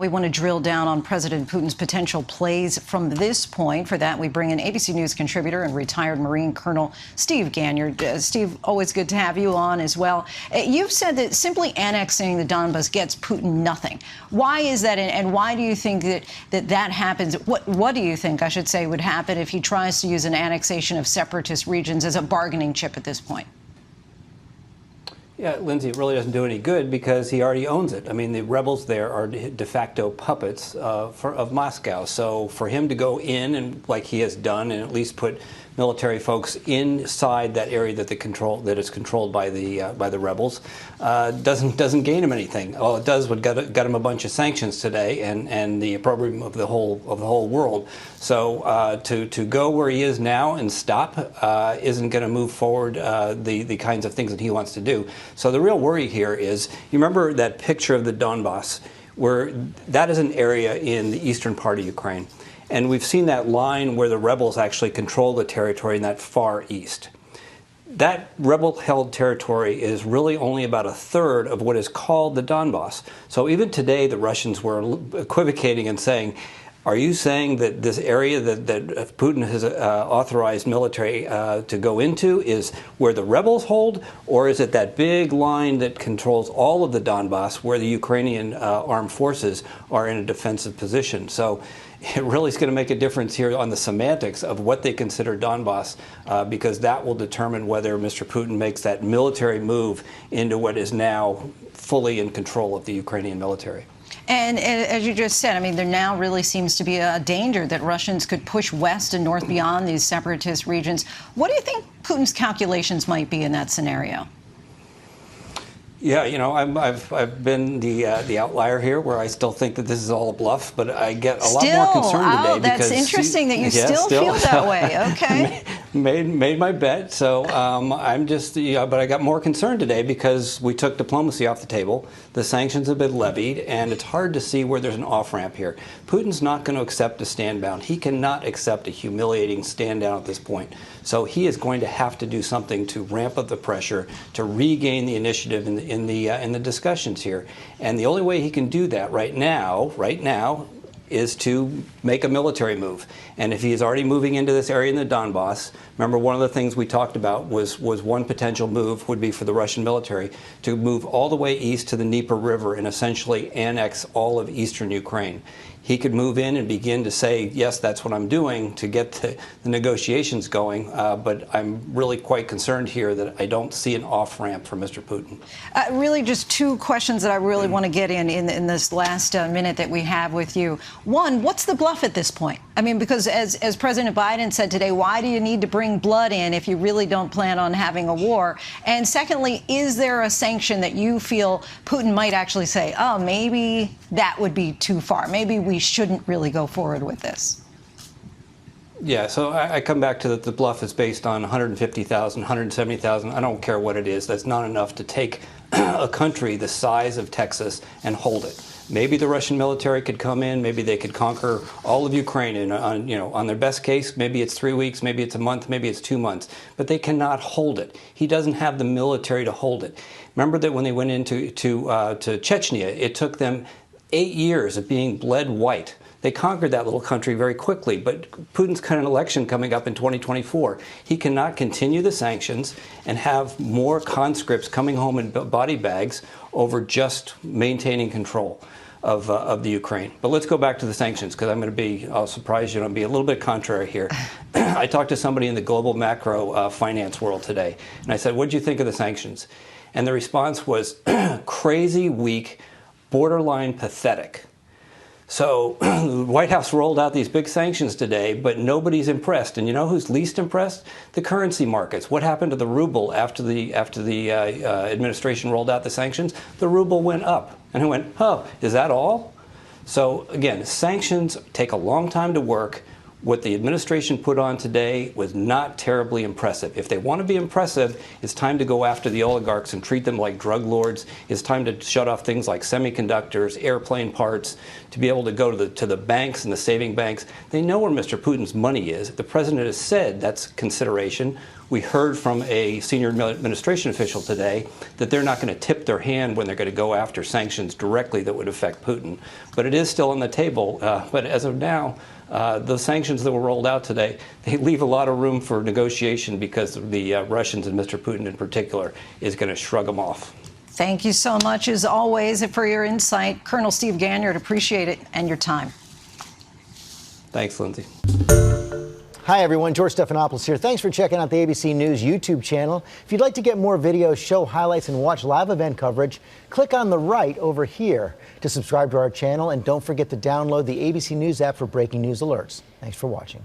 We want to drill down on President Putin's potential plays from this point. For that, we bring in ABC News contributor and retired Marine Colonel Steve Ganyard. Steve, always good to have you on as well. You've said that simply annexing the Donbas gets Putin nothing. Why is that, and why do you think that happens? What do you think, I should say, would happen if he tries to use an annexation of separatist regions as a bargaining chip at this point? Yeah, Lindsay, it really doesn't do any good because he already owns it. I mean, the rebels there are de facto puppets of Moscow. So for him to go in and, like he has done, and at least put military folks inside that area that is controlled by the rebels, doesn't gain him anything. All it does would got him a bunch of sanctions today and the opprobrium of the whole world. So to go where he is now and stop isn't going to move forward the kinds of things that he wants to do. So the real worry here is, you remember that picture of the Donbas, where that is an area in the eastern part of Ukraine. And we've seen that line where the rebels actually control the territory in that far east. That rebel-held territory is really only about a third of what is called the Donbas. So even today, the Russians were equivocating and saying, are you saying that this area that Putin has authorized military to go into is where the rebels hold, or is it that big line that controls all of the Donbas where the Ukrainian armed forces are in a defensive position? So it really is going to make a difference here on the semantics of what they consider Donbas, because that will determine whether Mr. Putin makes that military move into what is now fully in control of the Ukrainian military. And as you just said, I mean, there now really seems to be a danger that Russians could push west and north beyond these separatist regions. What do you think Putin's calculations might be in that scenario? Yeah, you know, I've been the outlier here, where I still think that this is all a bluff, but I get a lot more concerned today. That's interesting that you still feel that way. Okay. Made my bet, so I'm just, but I got more concerned today because we took diplomacy off the table. The sanctions have been levied, and it's hard to see where there's an off-ramp here. Putin's not going to accept a stand-down. He cannot accept a humiliating stand-down at this point. So he is going to have to do something to ramp up the pressure, to regain the initiative in the discussions here. And the only way he can do that right now, is to make a military move. And if he is already moving into this area in the Donbas, remember one of the things we talked about was one potential move would be for the Russian military to move all the way east to the Dnieper River and essentially annex all of eastern Ukraine. He could move in and begin to say, yes, that's what I'm doing, to get the negotiations going. But I'm really quite concerned here that I don't see an off-ramp for Mr. Putin. Really just two questions that I really want to get in this last minute that we have with you. One, what's the bluff at this point? I mean, because as President Biden said today, why do you need to bring blood in if you really don't plan on having a war? And secondly, is there a sanction that you feel Putin might actually say, oh, maybe that would be too far? Maybe we shouldn't really go forward with this? Yeah, so I come back to that the bluff is based on 150,000, 170,000. I don't care what it is. That's not enough to take a country the size of Texas and hold it. Maybe the Russian military could come in. Maybe they could conquer all of Ukraine. And on their best case, maybe it's 3 weeks, maybe it's a month, maybe it's 2 months. But they cannot hold it. He doesn't have the military to hold it. Remember that when they went into Chechnya, it took them 8 years of being bled white. They conquered that little country very quickly, but Putin's got an election coming up in 2024. He cannot continue the sanctions and have more conscripts coming home in body bags over just maintaining control of the Ukraine. But let's go back to the sanctions, because I'll surprise you, and I'll be a little bit contrary here. I talked to somebody in the global macro finance world today, and I said, what did you think of the sanctions? And the response was crazy, weak, borderline pathetic. So the White House rolled out these big sanctions today, but nobody's impressed. And you know who's least impressed? The currency markets. What happened to the ruble after the administration rolled out the sanctions? The ruble went up. And I went, oh, is that all? So again, sanctions take a long time to work. What the administration put on today was not terribly impressive. If they want to be impressive, it's time to go after the oligarchs and treat them like drug lords. It's time to shut off things like semiconductors, airplane parts, to be able to go to the banks and the saving banks. They know where Mr. Putin's money is. The president has said that's consideration. We heard from a senior administration official today that they're not going to tip their hand when they're going to go after sanctions directly that would affect Putin. But it is still on the table. But as of now, the sanctions that were rolled out today, they leave a lot of room for negotiation because the Russians and Mr. Putin in particular is going to shrug them off. Thank you so much, as always, for your insight. Colonel Steve Ganyard, appreciate it and your time. Thanks, Lindsay. Hi, everyone. George Stephanopoulos here. Thanks for checking out the ABC News YouTube channel. If you'd like to get more videos, show highlights, and watch live event coverage, click on the right over here to subscribe to our channel. And don't forget to download the ABC News app for breaking news alerts. Thanks for watching.